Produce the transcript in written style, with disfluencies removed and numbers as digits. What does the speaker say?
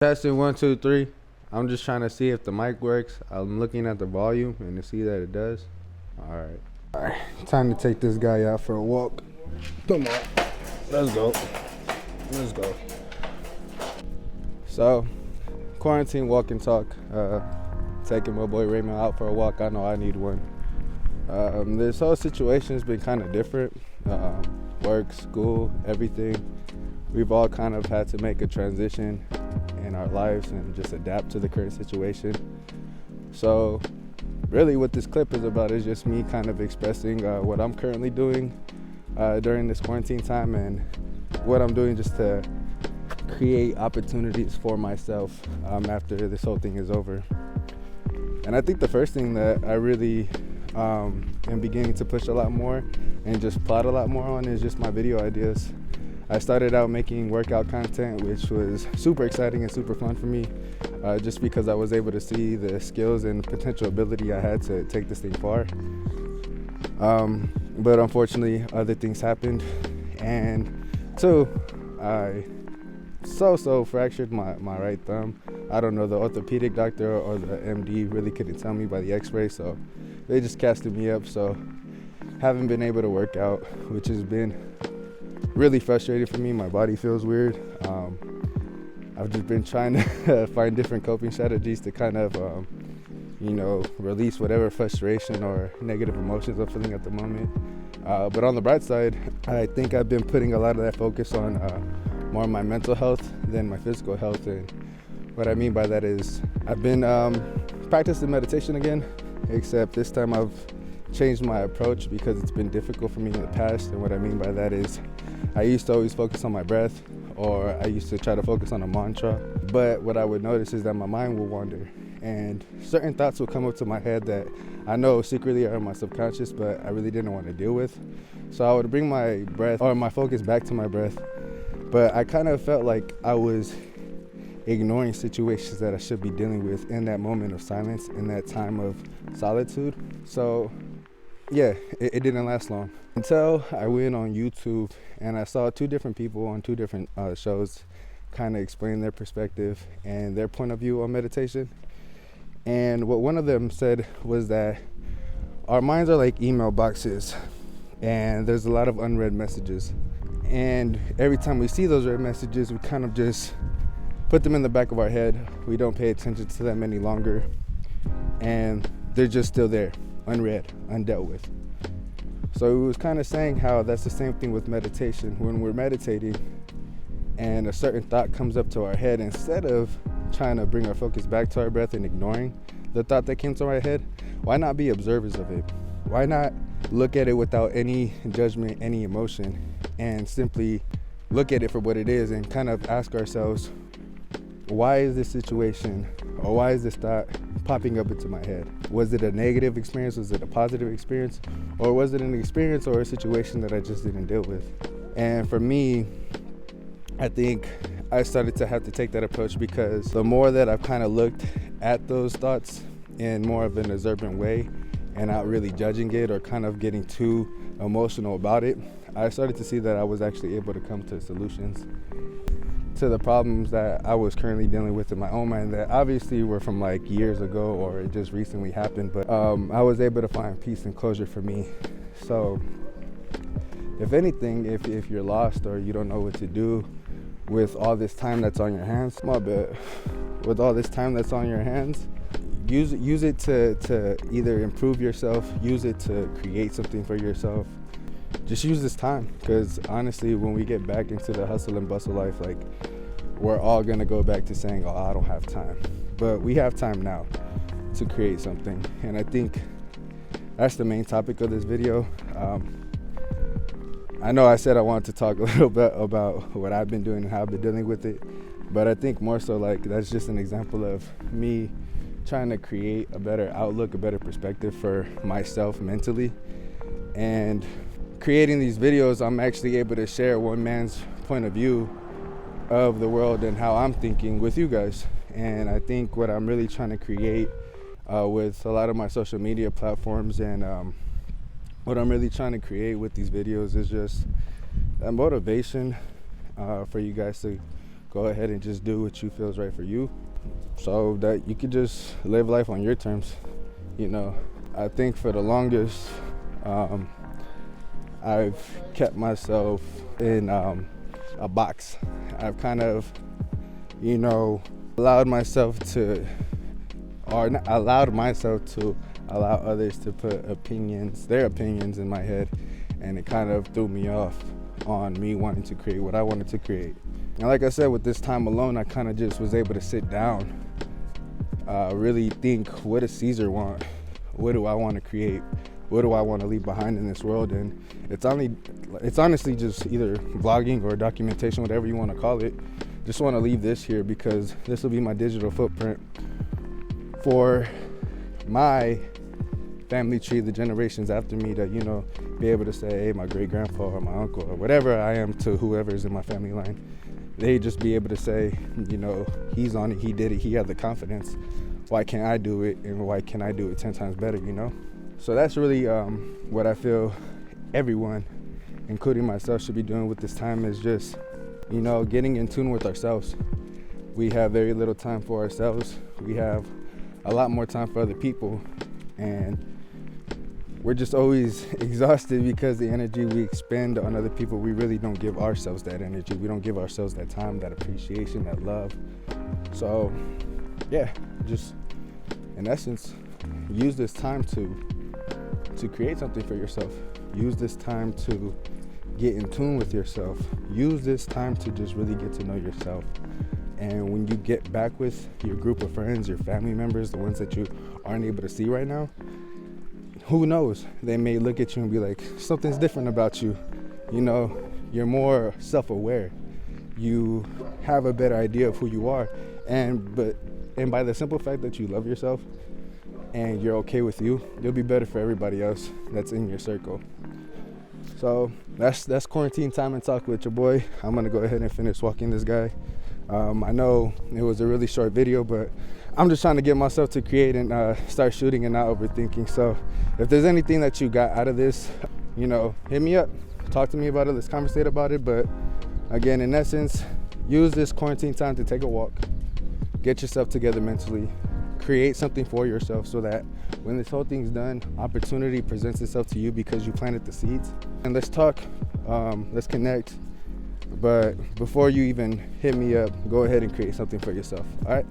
Testing 1, 2, 3. I'm just trying to see if the mic works. I'm looking at the volume and to see that it does. All right. Time to take this guy out for a walk. Come on. Let's go. So, quarantine walk and talk. Taking my boy Raymond out for a walk. I know I need one. This whole situation has been kind of different. Work, school, everything. We've all kind of had to make a transition in our lives and just adapt to the current situation. So really what this clip is about is just me kind of expressing what I'm currently doing during this quarantine time and what I'm doing just to create opportunities for myself after this whole thing is over. And I think the first thing that I really am beginning to push a lot more and just plot a lot more on is just my video ideas. I started out making workout content, which was super exciting and super fun for me, just because I was able to see the skills and potential ability I had to take this thing far. But unfortunately, other things happened, and two, I so fractured my right thumb. I don't know, the orthopedic doctor or the MD really couldn't tell me by the x-ray, so they just casted me up. So haven't been able to work out, which has been really frustrating for me. My body feels weird. I've just been trying to find different coping strategies to kind of, release whatever frustration or negative emotions I'm feeling at the moment. But on the bright side, I think I've been putting a lot of that focus on more of my mental health than my physical health. And what I mean by that is I've been practicing meditation again, except this time I've changed my approach because it's been difficult for me in the past. And what I mean by that is I used to always focus on my breath, or I used to try to focus on a mantra. But what I would notice is that my mind will wander and certain thoughts will come up to my head that I know secretly are in my subconscious, but I really didn't want to deal with. So I would bring my breath or my focus back to my breath. But I kind of felt like I was ignoring situations that I should be dealing with in that moment of silence, in that time of solitude. So yeah, it didn't last long until I went on YouTube and I saw two different people on two different shows kind of explain their perspective and their point of view on meditation. And what one of them said was that our minds are like email boxes and there's a lot of unread messages. And every time we see those read messages, we kind of just put them in the back of our head. We don't pay attention to them any longer. And they're just still there, unread, undealt with. So it was kind of saying how that's the same thing with meditation. When we're meditating and a certain thought comes up to our head, instead of trying to bring our focus back to our breath and ignoring the thought that came to our head, why not be observers of it? Why not look at it without any judgment, any emotion, and simply look at it for what it is and kind of ask ourselves, why is this situation or why is this thought popping up into my head? Was it a negative experience? Was it a positive experience? Or was it an experience or a situation that I just didn't deal with? And for me, I think I started to have to take that approach because the more that I've kind of looked at those thoughts in more of an observant way and not really judging it or kind of getting too emotional about it, I started to see that I was actually able to come to solutions to the problems that I was currently dealing with in my own mind that obviously were from like years ago or it just recently happened, but I was able to find peace and closure for me. So if anything, if you're lost or you don't know what to do with all this time that's on your hands, with all this time that's on your hands, use it to either improve yourself, use it to create something for yourself. Just use this time, because honestly, when we get back into the hustle and bustle life, like, we're all gonna go back to saying, oh, I don't have time. But we have time now to create something. And I think that's the main topic of this video. I know I said I wanted to talk a little bit about what I've been doing and how I've been dealing with it, but I think more so like that's just an example of me trying to create a better outlook, a better perspective for myself mentally. And creating these videos, I'm actually able to share one man's point of view of the world and how I'm thinking with you guys. And I think what I'm really trying to create with a lot of my social media platforms and what I'm really trying to create with these videos is just that motivation for you guys to go ahead and just do what you feels right for you, so that you could just live life on your terms. I think for the longest, I've kept myself in a box. I've kind of, allowed myself to allow others to put their opinions in my head, and it kind of threw me off on me wanting to create what I wanted to create. And like I said, with this time alone, I kind of just was able to sit down, really think, what does Caesar want? What do I want to create? What do I want to leave behind in this world? And it's honestly just either vlogging or documentation, whatever you want to call it. Just want to leave this here because this will be my digital footprint for my family tree, the generations after me, to be able to say, hey, my great grandpa or my uncle or whatever I am to whoever's in my family line, they just be able to say, he's on it, he did it, he had the confidence. Why can't I do it? And why can't I do it 10 times better? So that's really what I feel everyone, including myself, should be doing with this time, is just getting in tune with ourselves. We have very little time for ourselves. We have a lot more time for other people, and we're just always exhausted because the energy we expend on other people, we really don't give ourselves that energy. We don't give ourselves that time, that appreciation, that love. So yeah, just in essence, use this time to create something for yourself. Use this time to get in tune with yourself. Use this time to just really get to know yourself. And when you get back with your group of friends, your family members, the ones that you aren't able to see right now, who knows? They may look at you and be like, something's different about you. You're more self-aware. You have a better idea of who you are. And by the simple fact that you love yourself and you're okay with you, you'll be better for everybody else that's in your circle. So that's quarantine time and talk with your boy. I'm gonna go ahead and finish walking this guy. I know it was a really short video, but I'm just trying to get myself to create and start shooting and not overthinking. So if there's anything that you got out of this, hit me up, talk to me about it, let's conversate about it. But again, in essence, use this quarantine time to take a walk, get yourself together mentally, create something for yourself, so that when this whole thing's done, opportunity presents itself to you because you planted the seeds. And let's talk, let's connect. But before you even hit me up, go ahead and create something for yourself. All right?